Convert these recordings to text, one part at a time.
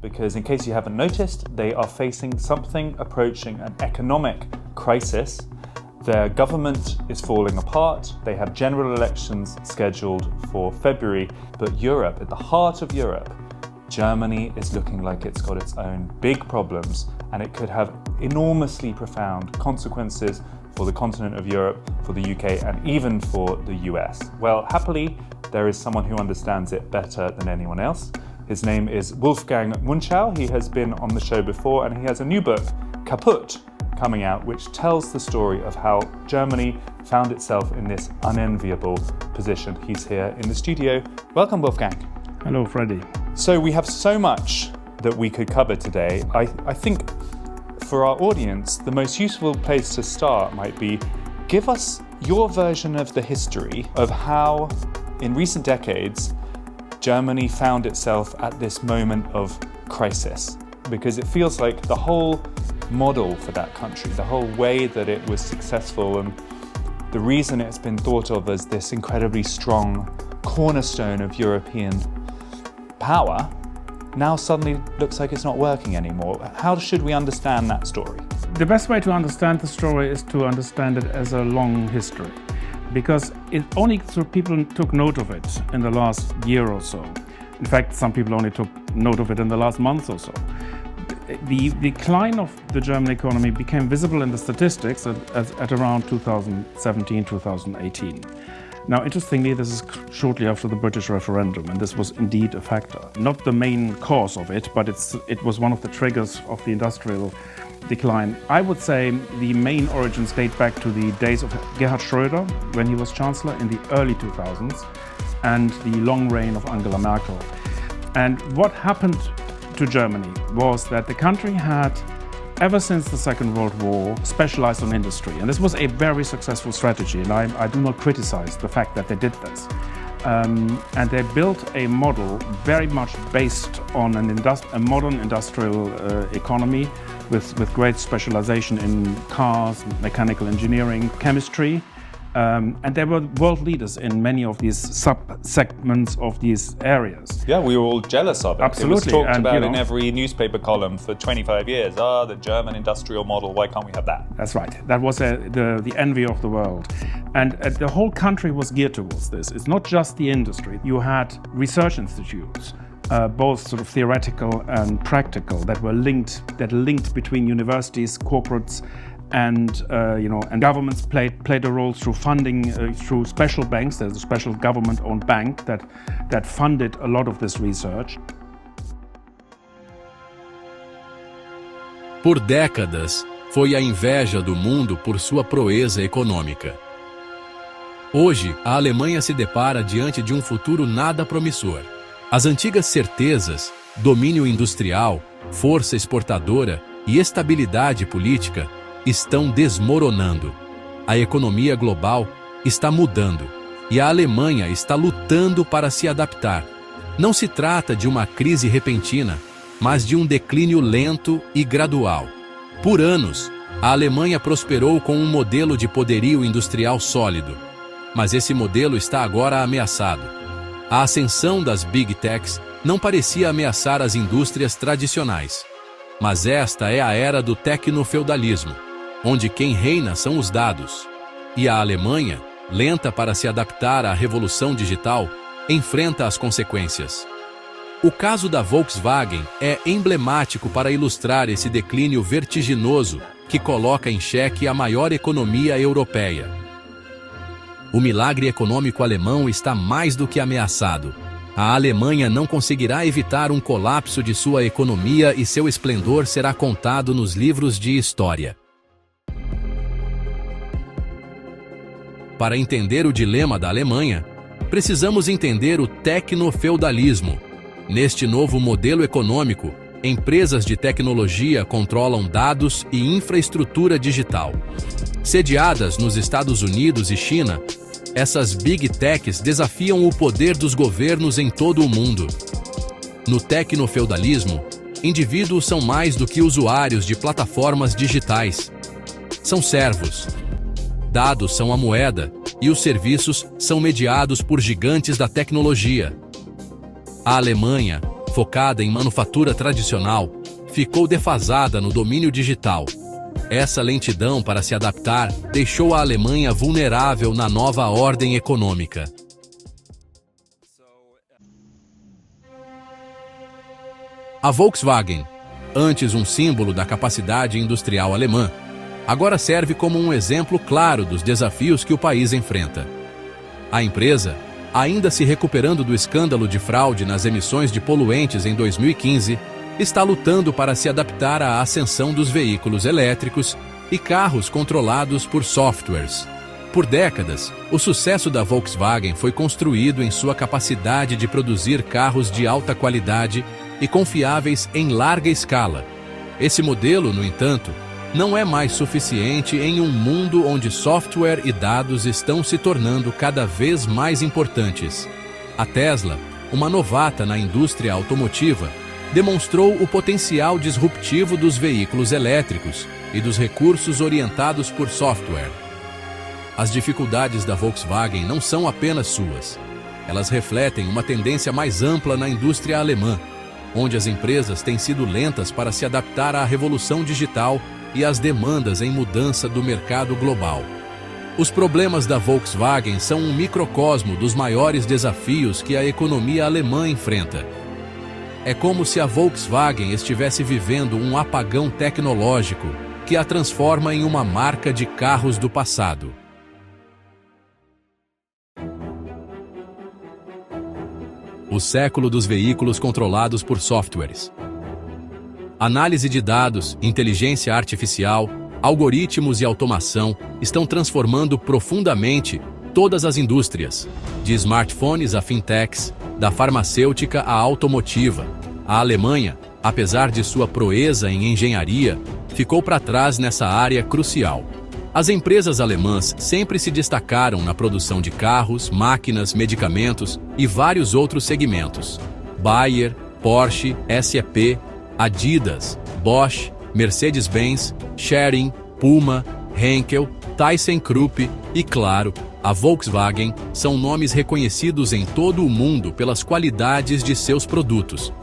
because in case you haven't noticed, they are facing something approaching an economic crisis. Their government is falling apart. They have general elections scheduled for February, but Europe, at the heart of Europe, Germany is looking like it's got its own big problems, and it could have enormously profound consequences for the continent of Europe, for the UK, and even for the US. Well, happily, there is someone who understands it better than anyone else. His name is Wolfgang Munchau. He has been on the show before, and he has a new book, Kaputt, coming out, which tells the story of how Germany found itself in this unenviable position. He's here in the studio. Welcome, Wolfgang. Hello, Freddie. So we have so much that we could cover today. I think for our audience, the most useful place to start might be, give us your version of the history of how, in recent decades, Germany found itself at this moment of crisis. Because it feels like the whole model for that country, the whole way that it was successful, and the reason it's been thought of as this incredibly strong cornerstone of European power, now suddenly looks like it's not working anymore. How should we understand that story? The best way to understand the story is to understand it as a long history, because it only people took note of it in the last year or so. In fact, some people only took note of it in the last month or so. The decline of the German economy became visible in the statistics at around 2017, 2018. Now, interestingly, this is shortly after the British referendum, and this was indeed a factor. Not the main cause of it, but it was one of the triggers of the industrial decline. I would say the main origins date back to the days of Gerhard Schröder, when he was Chancellor in the early 2000s, and the long reign of Angela Merkel. And what happened to Germany was that the country had, ever since the Second World War, specialized on industry. And this was a very successful strategy, and I do not criticize the fact that they did this. And they built a model very much based on a modern industrial economy with great specialization in cars, mechanical engineering, chemistry. And they were world leaders in many of these sub-segments of these areas. Yeah, we were all jealous of it. Absolutely. It was talked about in every newspaper column for 25 years. The German industrial model, why can't we have that? That's right. That was the envy of the world. And the whole country was geared towards this. It's not just the industry. You had research institutes, both sort of theoretical and practical, that linked between universities, corporates, and governments played a role through funding through special banks. There's a special government-owned bank that funded a lot of this research. Por décadas, foi a inveja do mundo por sua proeza econômica. Hoje, a Alemanha se depara diante de um futuro nada promissor. As antigas certezas, domínio industrial, força exportadora e estabilidade política estão desmoronando. A economia global está mudando e a Alemanha está lutando para se adaptar. Não se trata de uma crise repentina, mas de um declínio lento e gradual. Por anos, a Alemanha prosperou com um modelo de poderio industrial sólido, mas esse modelo está agora ameaçado. A ascensão das Big Techs não parecia ameaçar as indústrias tradicionais, mas esta é a era do tecnofeudalismo, onde quem reina são os dados. E a Alemanha, lenta para se adaptar à revolução digital, enfrenta as consequências. O caso da Volkswagen é emblemático para ilustrar esse declínio vertiginoso que coloca em xeque a maior economia europeia. O milagre econômico alemão está mais do que ameaçado. A Alemanha não conseguirá evitar um colapso de sua economia e seu esplendor será contado nos livros de história. Para entender o dilema da Alemanha, precisamos entender o tecnofeudalismo. Neste novo modelo econômico, empresas de tecnologia controlam dados e infraestrutura digital. Sediadas nos Estados Unidos e China, essas Big Techs desafiam o poder dos governos em todo o mundo. No tecnofeudalismo, indivíduos são mais do que usuários de plataformas digitais. São servos. Dados são a moeda, e os serviços são mediados por gigantes da tecnologia. A Alemanha, focada em manufatura tradicional, ficou defasada no domínio digital. Essa lentidão para se adaptar deixou a Alemanha vulnerável na nova ordem econômica. A Volkswagen, antes um símbolo da capacidade industrial alemã, agora serve como um exemplo claro dos desafios que o país enfrenta. A empresa, ainda se recuperando do escândalo de fraude nas emissões de poluentes em 2015, está lutando para se adaptar à ascensão dos veículos elétricos e carros controlados por softwares. Por décadas, o sucesso da Volkswagen foi construído em sua capacidade de produzir carros de alta qualidade e confiáveis em larga escala. Esse modelo, no entanto, não é mais suficiente em um mundo onde software e dados estão se tornando cada vez mais importantes. A Tesla, uma novata na indústria automotiva, demonstrou o potencial disruptivo dos veículos elétricos e dos recursos orientados por software. As dificuldades da Volkswagen não são apenas suas. Elas refletem uma tendência mais ampla na indústria alemã, onde as empresas têm sido lentas para se adaptar à revolução digital e às demandas em mudança do mercado global. Os problemas da Volkswagen são um microcosmo dos maiores desafios que a economia alemã enfrenta. É como se a Volkswagen estivesse vivendo um apagão tecnológico que a transforma em uma marca de carros do passado. O século dos veículos controlados por softwares. Análise de dados, inteligência artificial, algoritmos e automação estão transformando profundamente todas as indústrias, de smartphones a fintechs, da farmacêutica à automotiva. A Alemanha, apesar de sua proeza em engenharia, ficou para trás nessa área crucial. As empresas alemãs sempre se destacaram na produção de carros, máquinas, medicamentos e vários outros segmentos. Bayer, Porsche, SAP, Adidas, Bosch, Mercedes-Benz, Schering, Puma, Henkel, ThyssenKrupp e, claro, a Volkswagen são nomes reconhecidos em todo o mundo pelas qualidades de seus produtos.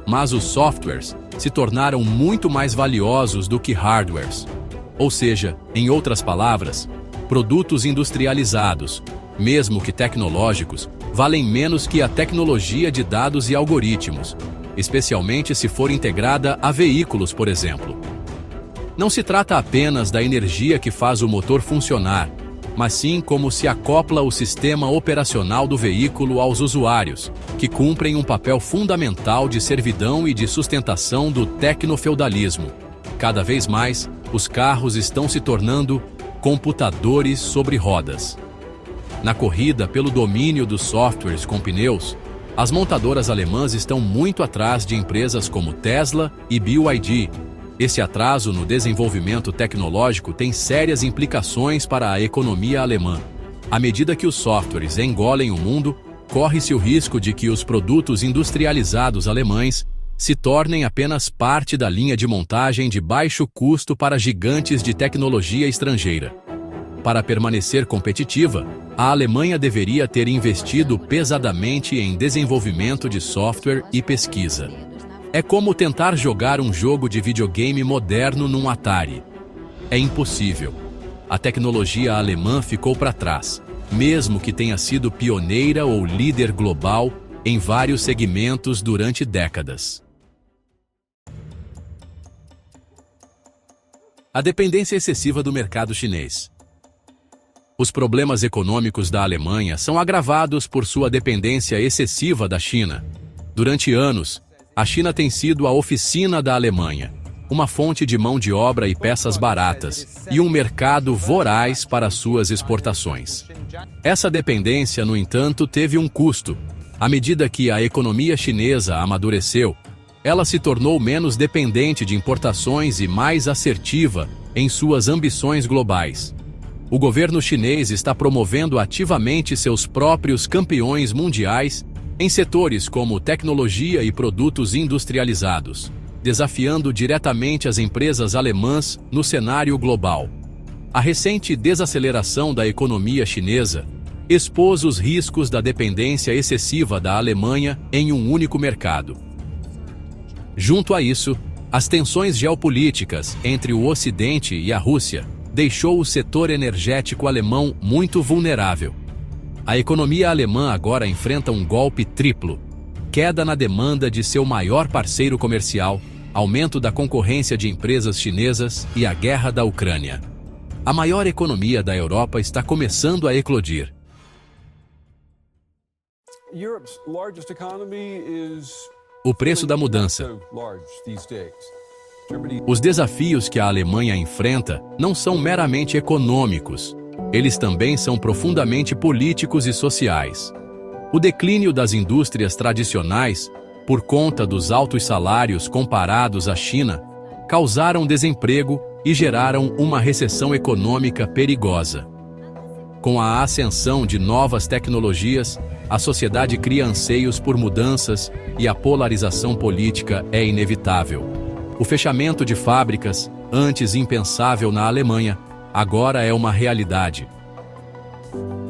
Mas os softwares se tornaram muito mais valiosos do que hardwares. Ou seja, em outras palavras, produtos industrializados, mesmo que tecnológicos, valem menos que a tecnologia de dados e algoritmos, especialmente se for integrada a veículos, por exemplo. Não se trata apenas da energia que faz o motor funcionar, mas sim como se acopla o sistema operacional do veículo aos usuários, que cumprem um papel fundamental de servidão e de sustentação do tecnofeudalismo. Cada vez mais, os carros estão se tornando computadores sobre rodas. Na corrida pelo domínio dos softwares com pneus, as montadoras alemãs estão muito atrás de empresas como Tesla e BYD. Esse atraso no desenvolvimento tecnológico tem sérias implicações para a economia alemã. À medida que os softwares engolem o mundo, corre-se o risco de que os produtos industrializados alemães se tornem apenas parte da linha de montagem de baixo custo para gigantes de tecnologia estrangeira. Para permanecer competitiva, a Alemanha deveria ter investido pesadamente em desenvolvimento de software e pesquisa. É como tentar jogar um jogo de videogame moderno num Atari. É impossível. A tecnologia alemã ficou para trás, mesmo que tenha sido pioneira ou líder global em vários segmentos durante décadas. A dependência excessiva do mercado chinês. Os problemas econômicos da Alemanha são agravados por sua dependência excessiva da China. Durante anos, a China tem sido a oficina da Alemanha, uma fonte de mão de obra e peças baratas, e um mercado voraz para suas exportações. Essa dependência, no entanto, teve um custo. À medida que a economia chinesa amadureceu, ela se tornou menos dependente de importações e mais assertiva em suas ambições globais. O governo chinês está promovendo ativamente seus próprios campeões mundiais em setores como tecnologia e produtos industrializados, desafiando diretamente as empresas alemãs no cenário global. A recente desaceleração da economia chinesa expôs os riscos da dependência excessiva da Alemanha em um único mercado. Junto a isso, as tensões geopolíticas entre o Ocidente e a Rússia deixou o setor energético alemão muito vulnerável. A economia alemã agora enfrenta um golpe triplo: queda na demanda de seu maior parceiro comercial, aumento da concorrência de empresas chinesas e a guerra da Ucrânia. A maior economia da Europa está começando a eclodir. O preço da mudança. Os desafios que a Alemanha enfrenta não são meramente econômicos. Eles também são profundamente políticos e sociais. O declínio das indústrias tradicionais, por conta dos altos salários comparados à China, causaram desemprego e geraram uma recessão econômica perigosa. Com a ascensão de novas tecnologias, a sociedade cria anseios por mudanças e a polarização política é inevitável. O fechamento de fábricas, antes impensável na Alemanha, agora é uma realidade.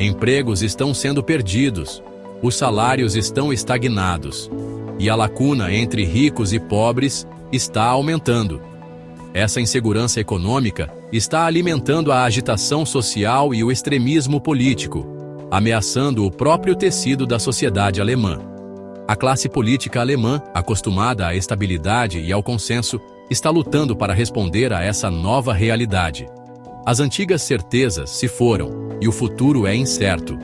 Empregos estão sendo perdidos, os salários estão estagnados, e a lacuna entre ricos e pobres está aumentando. Essa insegurança econômica está alimentando a agitação social e o extremismo político, ameaçando o próprio tecido da sociedade alemã. A classe política alemã, acostumada à estabilidade e ao consenso, está lutando para responder a essa nova realidade. As antigas certezas se foram, e o futuro é incerto.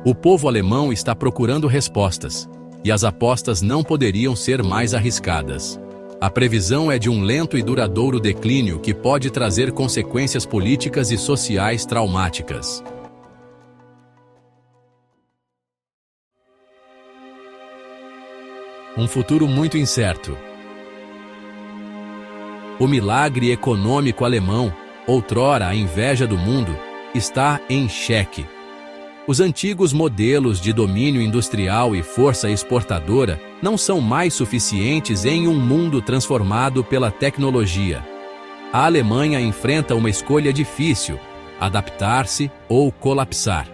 O povo alemão está procurando respostas, e as apostas não poderiam ser mais arriscadas. A previsão é de um lento e duradouro declínio que pode trazer consequências políticas e sociais traumáticas. Um futuro muito incerto. O milagre econômico alemão, outrora a inveja do mundo, está em xeque. Os antigos modelos de domínio industrial e força exportadora não são mais suficientes em um mundo transformado pela tecnologia. A Alemanha enfrenta uma escolha difícil: adaptar-se ou colapsar.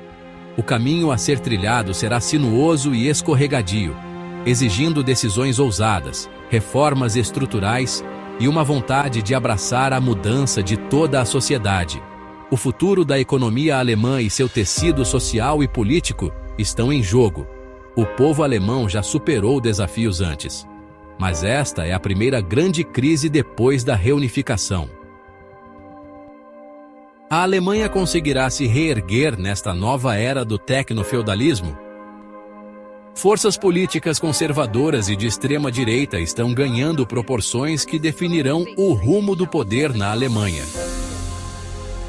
O caminho a ser trilhado será sinuoso e escorregadio, exigindo decisões ousadas, reformas estruturais e uma vontade de abraçar a mudança de toda a sociedade. O futuro da economia alemã e seu tecido social e político estão em jogo. O povo alemão já superou desafios antes, mas esta é a primeira grande crise depois da reunificação. A Alemanha conseguirá se reerguer nesta nova era do tecnofeudalismo? Forças políticas conservadoras e de extrema-direita estão ganhando proporções que definirão o rumo do poder na Alemanha.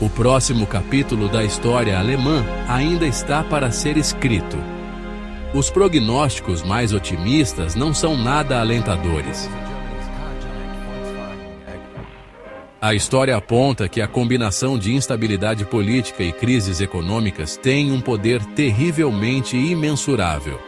O próximo capítulo da história alemã ainda está para ser escrito. Os prognósticos mais otimistas não são nada alentadores. A história aponta que a combinação de instabilidade política e crises econômicas tem um poder terrivelmente imensurável.